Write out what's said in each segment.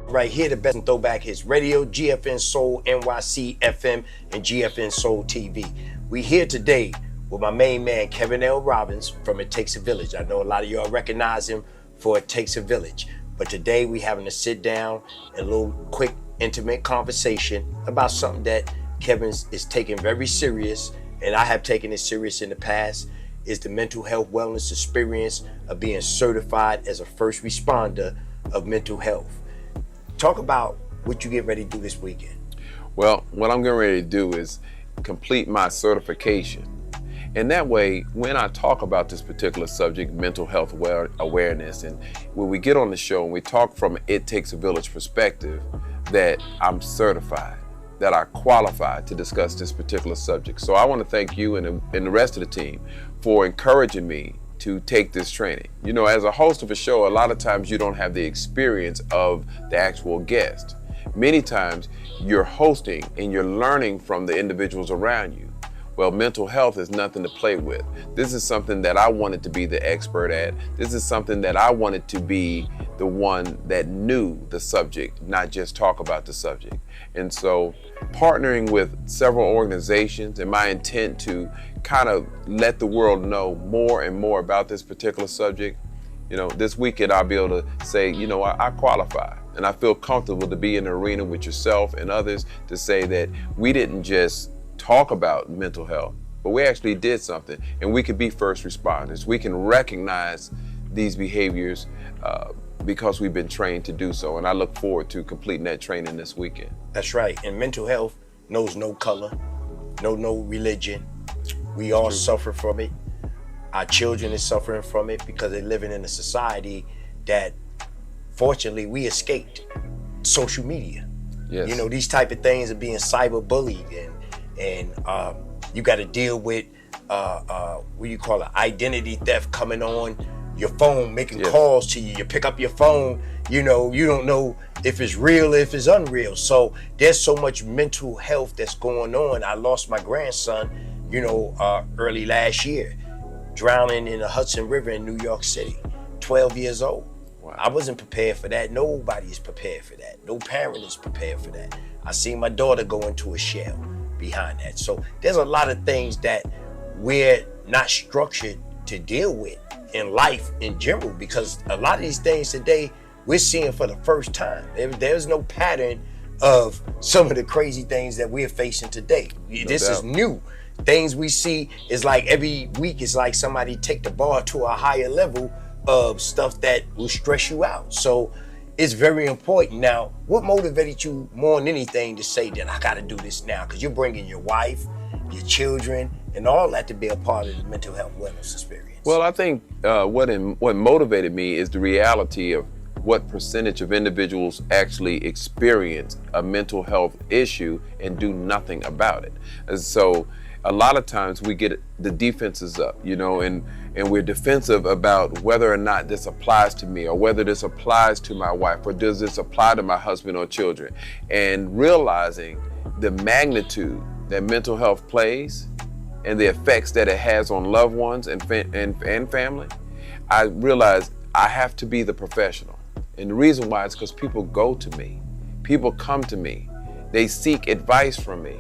Right here, the best in throwback hits radio, GFN Soul, NYC FM, and GFN Soul TV. We here today with my main man, Kevin L. Robbins from It Takes a Village. I know a lot of y'all recognize him for It Takes a Village. But today we having a sit down, a little quick, intimate conversation about something that Kevin is taking very serious, and I have taken it serious in the past, is the mental health wellness experience of being certified as a first responder of mental health. Talk about what you get ready to do this weekend. Well, what I'm getting ready to do is complete my certification. And that way, when I talk about this particular subject, mental health awareness, and when we get on the show and we talk from It Takes a Village perspective, that I'm certified, that I qualify to discuss this particular subject. So I want to thank you and the rest of the team for encouraging me to take this training. You know, as a host of a show, a lot of times you don't have the experience of the actual guest. Many times you're hosting and you're learning from the individuals around you. Well, mental health is nothing to play with. This is something that I wanted to be the expert at. This is something that I wanted to be the one that knew the subject, not just talk about the subject. And so partnering with several organizations, and my intent to kind of let the world know more and more about this particular subject, you know, this weekend I'll be able to say, you know, I qualify. And I feel comfortable to be in the arena with yourself and others to say that we didn't just talk about mental health, but we actually did something, and we could be first responders. We can recognize these behaviors because we've been trained to do so, and I look forward to completing that training this weekend. That's right, and mental health knows no color, no religion. We all suffer from it. Our children is suffering from it because they're living in a society that, fortunately, we escaped. Social media. Yes. You know, these type of things are being cyber-bullied, and you got to deal with what do you call it, identity theft coming on your phone, making calls to you. You pick up your phone, you know, you don't know if it's real, if it's unreal. So there's so much mental health that's going on. I lost my grandson, you know, early last year, drowning in the Hudson River in New York City, 12 years old. Wow. I wasn't prepared for that. Nobody is prepared for that. No parent is prepared for that. I seen my daughter go into a shell behind that. So there's a lot of things that we're not structured to deal with in life in general, because a lot of these things today we're seeing for the first time. There's no pattern of some of the crazy things that we're facing today. This is new. Things we see is like every week is like somebody take the bar to a higher level of stuff that will stress you out. So it's very important. Now, what motivated you more than anything to say that I got to do this now? Because you're bringing your wife, your children, and all that to be a part of the mental health wellness experience. Well, I think what motivated me is the reality of what percentage of individuals actually experience a mental health issue and do nothing about it. And so a lot of times we get the defenses up, you know, and we're defensive about whether or not this applies to me, or whether this applies to my wife, or does this apply to my husband or children. And realizing the magnitude that mental health plays and the effects that it has on loved ones and family, I realized I have to be the professional. And the reason why is because people go to me. People come to me. They seek advice from me.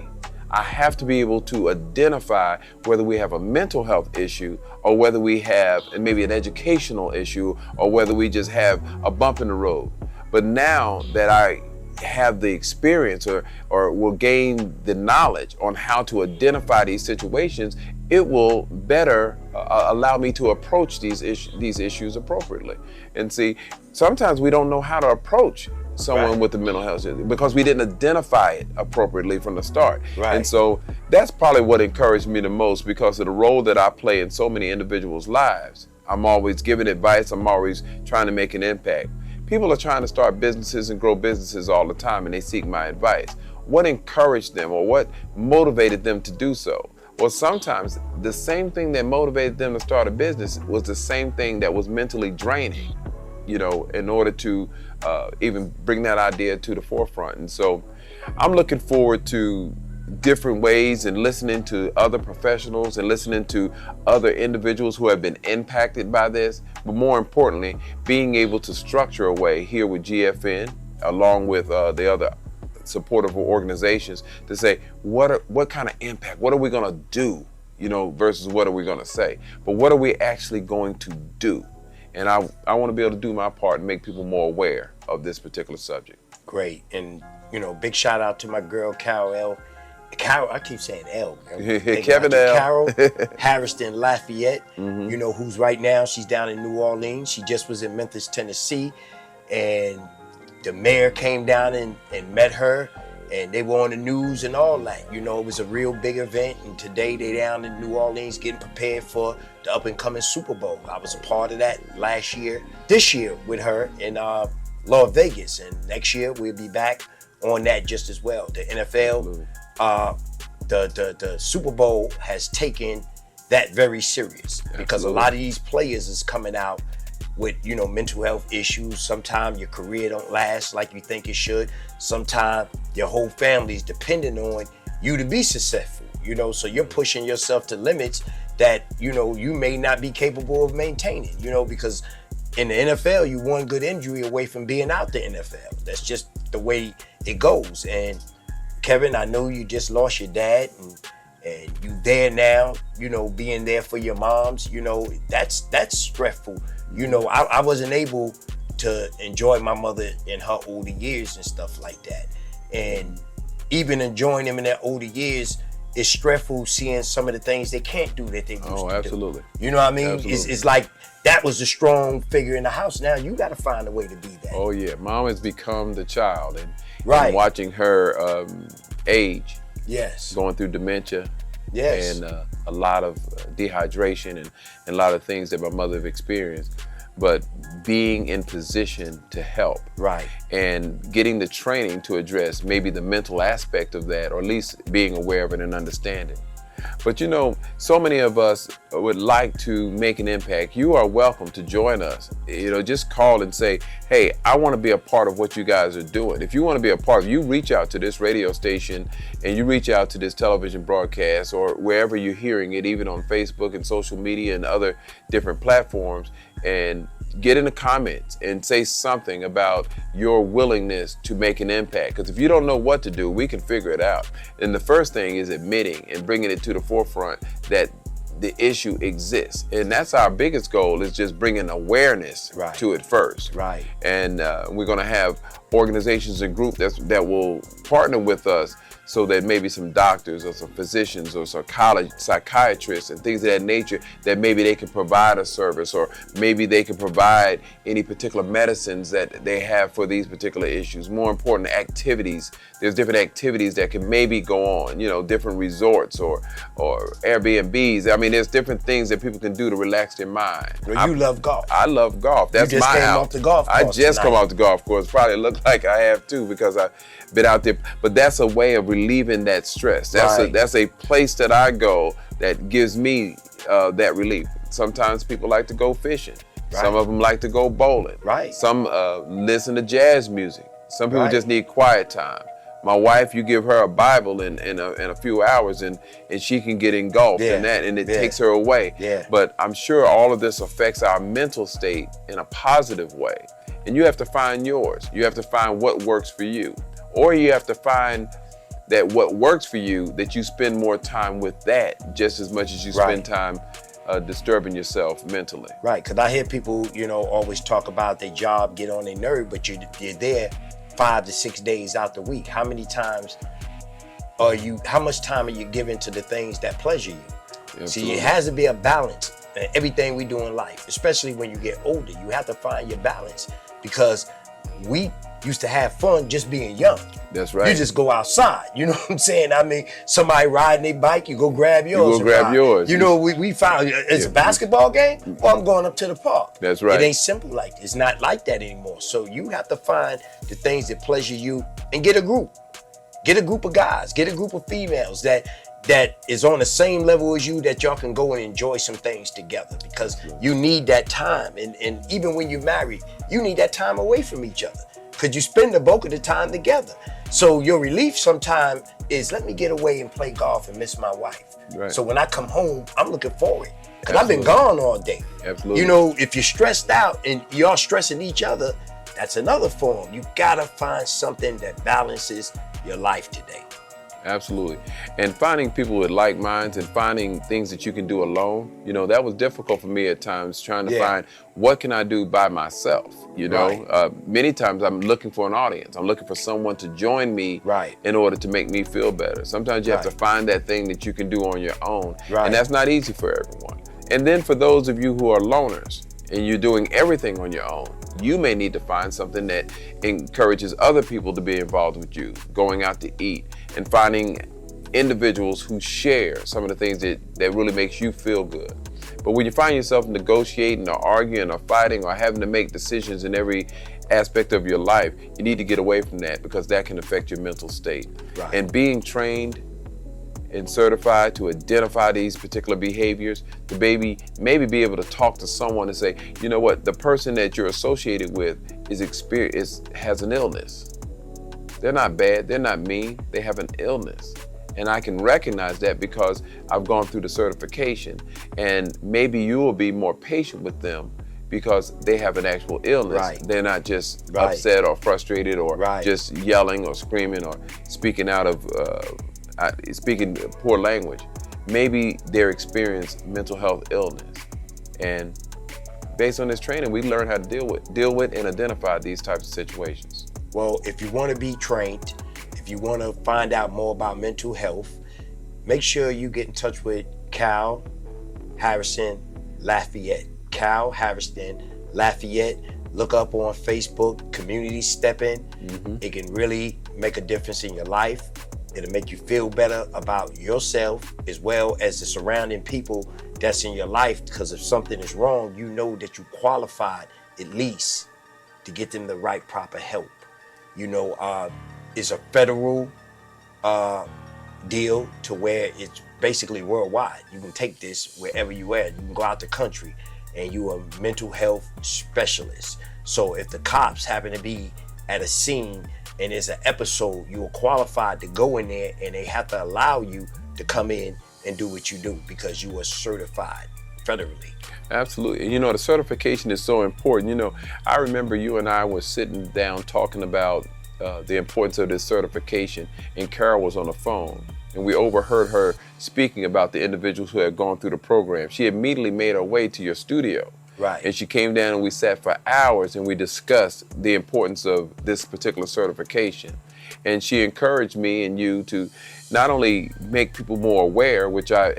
I have to be able to identify whether we have a mental health issue, or whether we have maybe an educational issue, or whether we just have a bump in the road. But now that I have the experience or will gain the knowledge on how to identify these situations, it will better allow me to approach these issues appropriately. And see, sometimes we don't know how to approach someone with a mental health issue because we didn't identify it appropriately from the start. Right. And so that's probably what encouraged me the most, because of the role that I play in so many individuals' lives. I'm always giving advice. I'm always trying to make an impact. People are trying to start businesses and grow businesses all the time, and they seek my advice. What encouraged them, or what motivated them to do so? Well, sometimes the same thing that motivated them to start a business was the same thing that was mentally draining, you know, in order to even bring that idea to the forefront. And so I'm looking forward to different ways and listening to other professionals and listening to other individuals who have been impacted by this, but more importantly, being able to structure a way here with GFN, along with the other supportive organizations, to say what kind of impact, what are we going to do, versus what are we going to say, but what are we actually going to do? And I want to be able to do my part and make people more aware of this particular subject. Great. And, big shout out to my girl, Carol, I keep saying L. Kevin L. Carol Harrison Lafayette, who's right now, she's down in New Orleans. She just was in Memphis, Tennessee. And the mayor came down and met her. And they were on the news and all that. It was a real big event. And today they down in New Orleans getting prepared for the up and coming Super Bowl. I was a part of that this year with her in Las Vegas. And next year we'll be back on that just as well. The NFL, the Super Bowl has taken that very serious because a lot of these players is coming out with mental health issues. Sometimes your career don't last like you think it should. Sometimes your whole family's depending on you to be successful. So you're pushing yourself to limits that you may not be capable of maintaining. Because in the NFL, you one good injury away from being out the NFL. That's just the way it goes. And Kevin, I know you just lost your dad, and you there now. Being there for your moms. That's stressful. I wasn't able to enjoy my mother in her older years and stuff like that. And even enjoying them in their older years, it's stressful seeing some of the things they can't do that they used to do. Oh, absolutely. You know what I mean? Absolutely. It's like that was a strong figure in the house. Now you got to find a way to be that. Oh yeah, mom has become the child, and right. Watching her age, yes, going through dementia, yes, and a lot of dehydration and a lot of things that my mother have experienced. But being in position to help, right, and getting the training to address maybe the mental aspect of that, or at least being aware of it and understanding. But so many of us would like to make an impact. You are welcome to join us. Just call and say, hey, I want to be a part of what you guys are doing. If you want to be a part, you reach out to this radio station and you reach out to this television broadcast or wherever you're hearing it, even on Facebook and social media and other different platforms, and get in the comments and say something about your willingness to make an impact. Because if you don't know what to do, we can figure it out. And the first thing is admitting and bringing it to the forefront that the issue exists. And that's our biggest goal, is just bringing awareness to it first. Right. And we're going to have organizations and groups that will partner with us, so that maybe some doctors or some physicians or psychiatrists and things of that nature, that maybe they can provide a service, or maybe they can provide any particular medicines that they have for these particular issues. More important, activities. There's different activities that can maybe go on, different resorts or Airbnbs. I mean, there's different things that people can do to relax their mind. Well, you love golf. I love golf. That's you just my came out. off the golf course I just tonight. come off the golf course. Probably look like I have too, because I've been out there. But that's a way of relieving that stress. That's a place that I go that gives me that relief. Sometimes people like to go fishing. Right. Some of them like to go bowling. Right. Some listen to jazz music. Some people just need quiet time. My wife, you give her a Bible in a few hours, and she can get engulfed in that, and it takes her away. Yeah. But I'm sure all of this affects our mental state in a positive way. And you have to find yours. You have to find what works for you. Or you have to find that what works for you, that you spend more time with that just as much as you spend time disturbing yourself mentally. Right, because I hear people, always talk about their job, get on their nerve, but you're there 5 to 6 days out the week. How much time are you giving to the things that pleasure you? Absolutely. See, it has to be a balance in everything we do in life, especially when you get older. You have to find your balance, because we used to have fun just being young. That's right. You just go outside. You know what I'm saying? I mean, somebody riding their bike, you go grab yours. You go grab yours. We found it's a basketball game. Well, I'm going up to the park. That's right. It ain't simple like that. It's not like that anymore. So you have to find the things that pleasure you and get a group. Get a group of guys. Get a group of females that is on the same level as you, that y'all can go and enjoy some things together, because you need that time. And even when you're married, you need that time away from each other, because you spend the bulk of the time together. So your relief sometimes is, let me get away and play golf and miss my wife. Right. So when I come home, I'm looking forward. Because I've been gone all day. Absolutely. You know, if you're stressed out and you're stressing each other, that's another form. You gotta find something that balances your life today. Absolutely. And finding people with like minds and finding things that you can do alone, you know, that was difficult for me at times, trying to find what can I do by myself, you know. Right. Many times I'm looking for an audience. I'm looking for someone to join me in order to make me feel better. Sometimes you have to find that thing that you can do on your own. Right. And that's not easy for everyone. And then for those of you who are loners and you're doing everything on your own, you may need to find something that encourages other people to be involved with you, going out to eat and finding individuals who share some of the things that really makes you feel good. But when you find yourself negotiating or arguing or fighting or having to make decisions in every aspect of your life, you need to get away from that, because that can affect your mental state. Right. And being trained and certified to identify these particular behaviors, to maybe be able to talk to someone and say, you know what, the person that you're associated with has an illness. They're not bad, they're not mean, they have an illness. And I can recognize that because I've gone through the certification, and maybe you will be more patient with them because they have an actual illness. Right. They're not just upset or frustrated or just yelling or screaming or speaking speaking poor language. Maybe they're experiencing mental health illness. And based on this training, we learn how to deal with and identify these types of situations. Well, if you want to be trained, if you want to find out more about mental health, make sure you get in touch with Cal Harrison Lafayette. Cal Harrison Lafayette. Look up on Facebook, Community Stepping. It can really make a difference in your life. It'll make you feel better about yourself as well as the surrounding people that's in your life, because if something is wrong, you know that you qualified at least to get them the right proper help. You know, it's a federal deal to where it's basically worldwide. You can take this wherever you at. You can go out the country and you are a mental health specialist. So if the cops happen to be at a scene and there's an episode, you are qualified to go in there, and they have to allow you to come in and do what you do because you are certified federally. Absolutely. And you know, the certification is so important. You know, I remember you and I were sitting down talking about the importance of this certification, and Carol was on the phone, and we overheard her speaking about the individuals who had gone through the program. She immediately made her way to your studio. Right. And she came down and we sat for hours and we discussed the importance of this particular certification. And she encouraged me and you to not only make people more aware, which I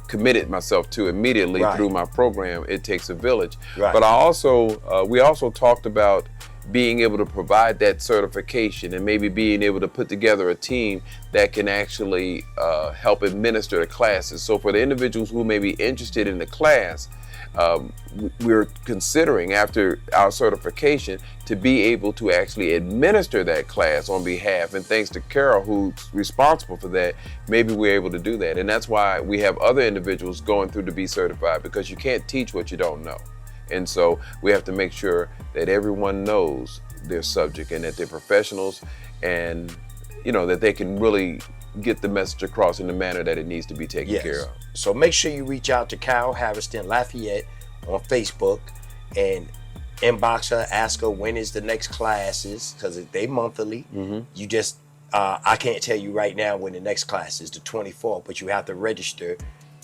committed myself to immediately through my program, It Takes a Village. Right. But we also talked about being able to provide that certification and maybe being able to put together a team that can actually help administer the classes. So for the individuals who may be interested in the class, we're considering after our certification to be able to actually administer that class on behalf, and thanks to Carol, who's responsible for that, maybe we're able to do that. And that's why we have other individuals going through to be certified, because you can't teach what you don't know. And so we have to make sure that everyone knows their subject and that they're professionals, and you know, that they can really get the message across in the manner that it needs to be taken care of. So make sure you reach out to Cal Harrison Lafayette on Facebook and inbox her, ask her when is the next classes, because they monthly. You just, I can't tell you right now when the next class is, the 24th, but you have to register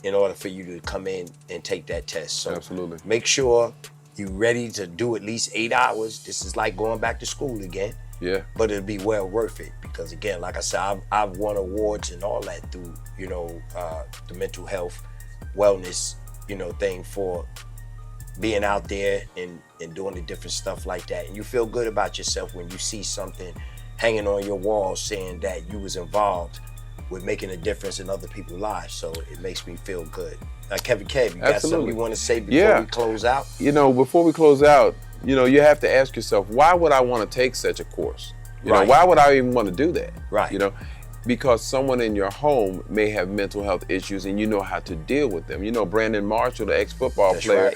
in order for you to come in and take that test. So absolutely, make sure you're ready to do at least 8 hours. This is like going back to school again. Yeah. But it'll be well worth it, because again, like I said, I've won awards and all that through, you know, the mental health wellness, you know, thing, for being out there and doing the different stuff like that. And you feel good about yourself when you see something hanging on your wall saying that you was involved with making a difference in other people's lives. So it makes me feel good. Kevin Kev, you got something you want to say before we close out? You know, before we close out, you know, you have to ask yourself, why would I want to take such a course? You know, why would I even want to do that? Right. You know, because someone in your home may have mental health issues and you know how to deal with them. You know, Brandon Marshall, the ex-football player,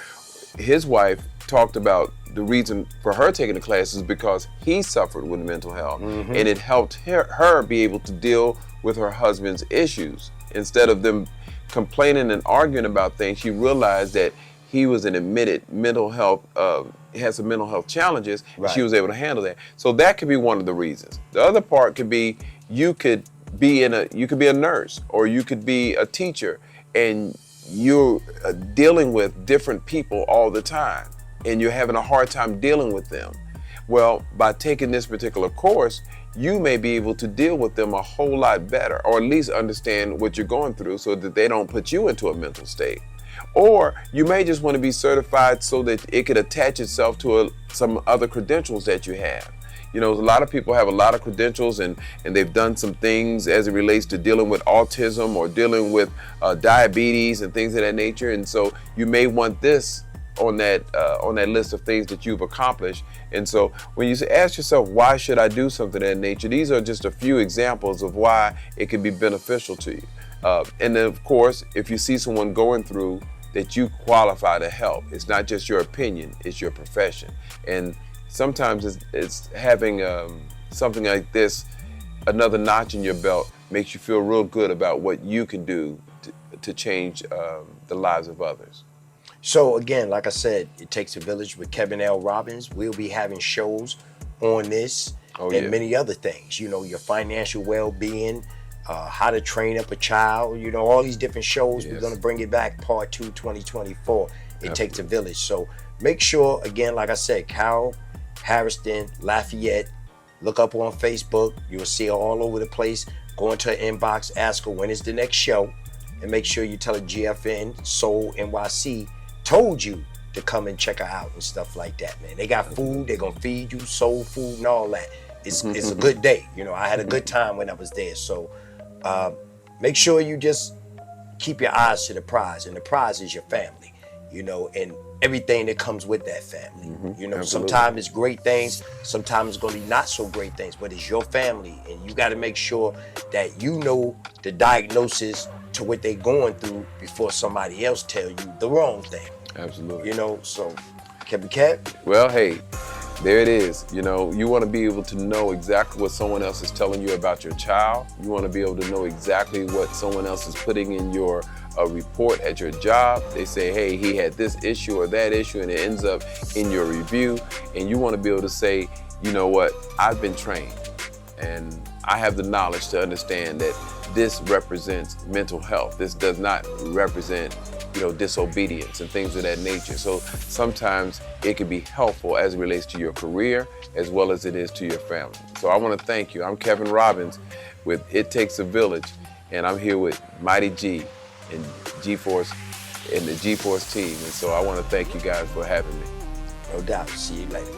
his wife talked about the reason for her taking the class is because he suffered with mental health, and it helped her be able to deal with her husband's issues. Instead of them complaining and arguing about things, she realized that he was an admitted mental health, had some mental health challenges, and she was able to handle that. So that could be one of the reasons. The other part could be you could be a nurse, or you could be a teacher, and you're dealing with different people all the time, and you're having a hard time dealing with them. Well, by taking this particular course, you may be able to deal with them a whole lot better, or at least understand what you're going through so that they don't put you into a mental state. Or you may just want to be certified so that it could attach itself to some other credentials that you have. You know, a lot of people have a lot of credentials, and they've done some things as it relates to dealing with autism or dealing with diabetes and things of that nature. And so you may want this on that list of things that you've accomplished. And so when you ask yourself, why should I do something of that nature? These are just a few examples of why it can be beneficial to you. And then, of course, if you see someone going through that, you qualify to help. It's not just your opinion, it's your profession. And sometimes it's having something like this, another notch in your belt, makes you feel real good about what you can do to change the lives of others. So again, like I said, it takes a village with Kevin L. Robbins. We'll be having shows on this and many other things. You know, your financial well-being, how to train up a child, you know, all these different shows. We're going to bring it back, part 2, 2024. It takes a village. So make sure, again, like I said, Carol Harrison, Lafayette, look up on Facebook. You'll see her all over the place. Go into her inbox, ask her when is the next show, and make sure you tell her GFN Soul NYC told you to come and check her out and stuff like that, man. They got food, they're gonna feed you, soul food and all that. It's a good day. You know, I had a good time when I was there. So make sure you just keep your eyes to the prize, and the prize is your family, you know, and everything that comes with that family. You know, sometimes it's great things, sometimes it's gonna be not so great things, but it's your family, and you gotta make sure that you know the diagnosis to what they're going through before somebody else tell you the wrong thing. Absolutely. You know, so Kevin Cat. Well, hey, there it is. You know, you want to be able to know exactly what someone else is telling you about your child. You want to be able to know exactly what someone else is putting in your report at your job. They say, hey, he had this issue or that issue, and it ends up in your review. And you want to be able to say, you know what, I've been trained, and I have the knowledge to understand that this represents mental health. This does not represent, you know, disobedience and things of that nature. So sometimes it can be helpful as it relates to your career as well as it is to your family. So I want to thank you. I'm Kevin Robbins with It Takes a Village, and I'm here with Mighty G and G-Force and the G-Force team. And so I want to thank you guys for having me. No doubt. See you later.